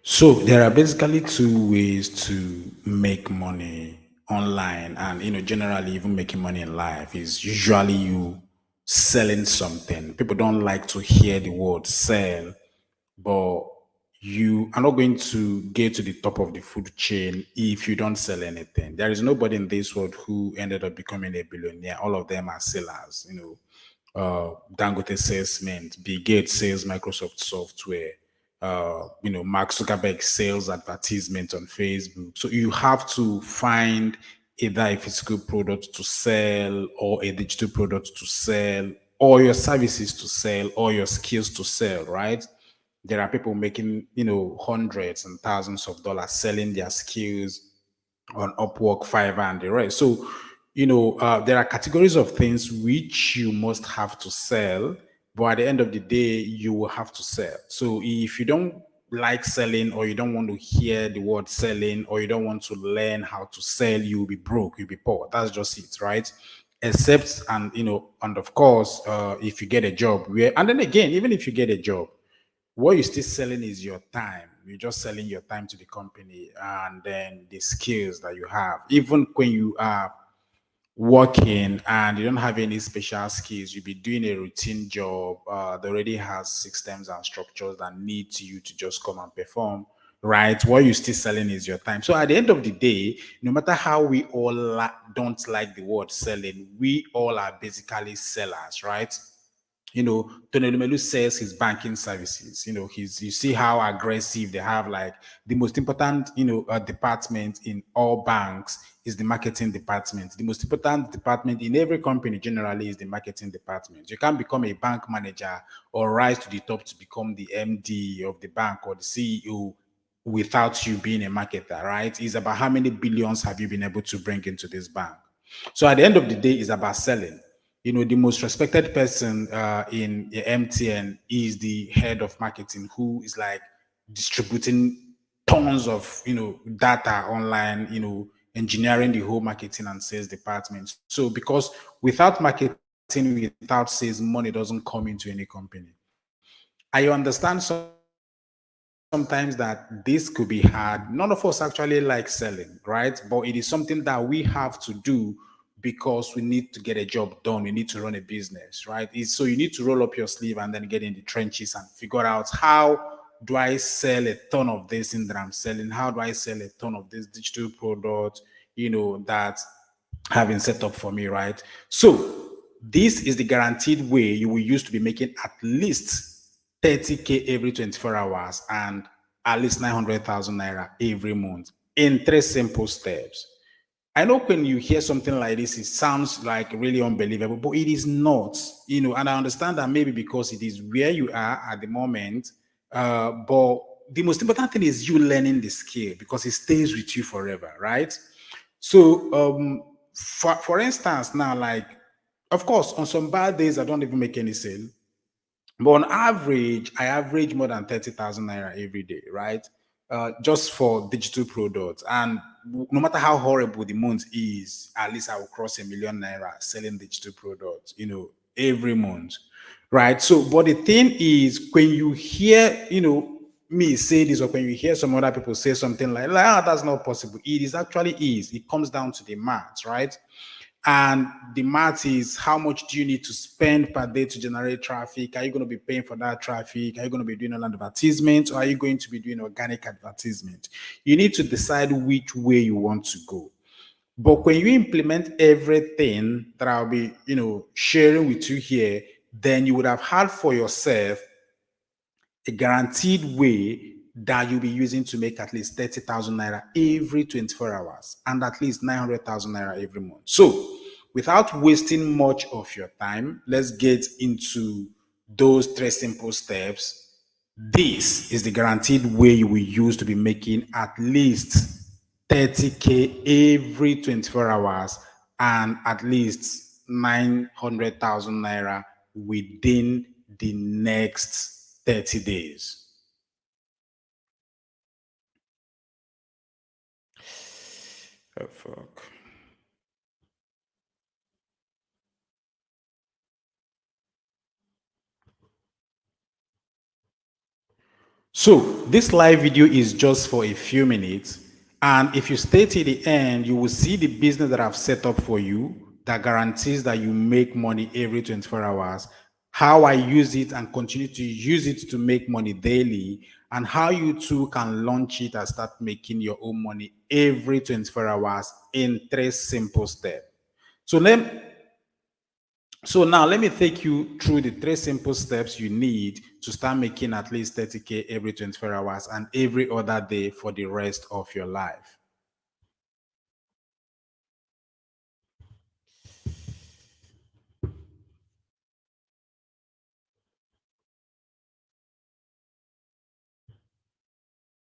So there are basically two ways to make money online, and generally even making money in life is usually you selling something. People don't like to hear the word sell, but you are not going to get to the top of the food chain if you don't sell anything. There is nobody in this world who ended up becoming a billionaire. All of them are sellers. Dangote sells Mint, Bill Gates sells Microsoft software, Mark Zuckerberg sells advertisement on Facebook. So you have to find either a physical product to sell or a digital product to sell or your services to sell or your skills to sell, right? There are people making, hundreds and thousands of dollars selling their skills on Upwork, Fiverr, and the rest. So, there are categories of things which you must have to sell, but at the end of the day, you will have to sell. So, if you don't like selling, or you don't want to hear the word selling, or you don't want to learn how to sell, you'll be broke, you'll be poor. That's just it, right? Except, and of course, if you get a job and then again, even if you get a job, what you're still selling is your time. You're just selling your time to the company and then the skills that you have. Even when you are working and you don't have any special skills, you'll be doing a routine job that already has systems and structures that need you to just come and perform. Right? What you're still selling is your time. So at the end of the day, no matter how we all don't like the word selling, we all are basically sellers, right? Tony Lumelu sells his banking services. You see how aggressive they have. Like the most important, department in all banks is the marketing department. The most important department in every company generally is the marketing department. You can't become a bank manager or rise to the top to become the MD of the bank or the CEO without you being a marketer, right? It's about how many billions have you been able to bring into this bank. So at the end of the day, it's about selling. The most respected person in MTN is the head of marketing, who is like distributing tons of data online, engineering the whole marketing and sales department. So because without marketing, without sales, money doesn't come into any company. I understand sometimes that this could be hard. None of us actually like selling, right? But it is something that we have to do because we need to get a job done. We need to run a business, right? So you need to roll up your sleeve and then get in the trenches and figure out, how do I sell a ton of this thing that I'm selling? How do I sell a ton of this digital product, that have been set up for me, right? So this is the guaranteed way you will use to be making at least 30K every 24 hours and at least 900,000 naira every month in three simple steps. I know when you hear something like this, it sounds like really unbelievable, but it is not, and I understand that maybe because it is where you are at the moment. But the most important thing is you learning the skill because it stays with you forever, right? So, for instance, now, like, of course, on some bad days, I don't even make any sale. But on average, I average more than 30,000 naira every day, right? Just for digital products. And no matter how horrible the month is, at least I will cross a million naira selling digital products, every month, right? So, but the thing is, when you hear, me say this, or when you hear some other people say something like, that's not possible. It is actually is. It comes down to the math, right? And the math is, how much do you need to spend per day to generate traffic? Are you going to be paying for that traffic? Are you going to be doing an advertisement, or are you going to be doing organic advertisement? You need to decide which way you want to go. But when you implement everything that I'll be, sharing with you here, then you would have had for yourself a guaranteed way that you'll be using to make at least 30,000 naira every 24 hours and at least 900,000 naira every month. So, without wasting much of your time, let's get into those three simple steps. This is the guaranteed way you will use to be making at least 30K every 24 hours and at least 900,000 naira within the next 30 days. Oh, fuck. So, this live video is just for a few minutes. And if you stay till the end, you will see the business that I've set up for you that guarantees that you make money every 24 hours, how I use it and continue to use it to make money daily, and how you too can launch it and start making your own money every 24 hours in 3 simple steps. So now let me take you through the 3 simple steps you need to start making at least 30K every 24 hours and every other day for the rest of your life.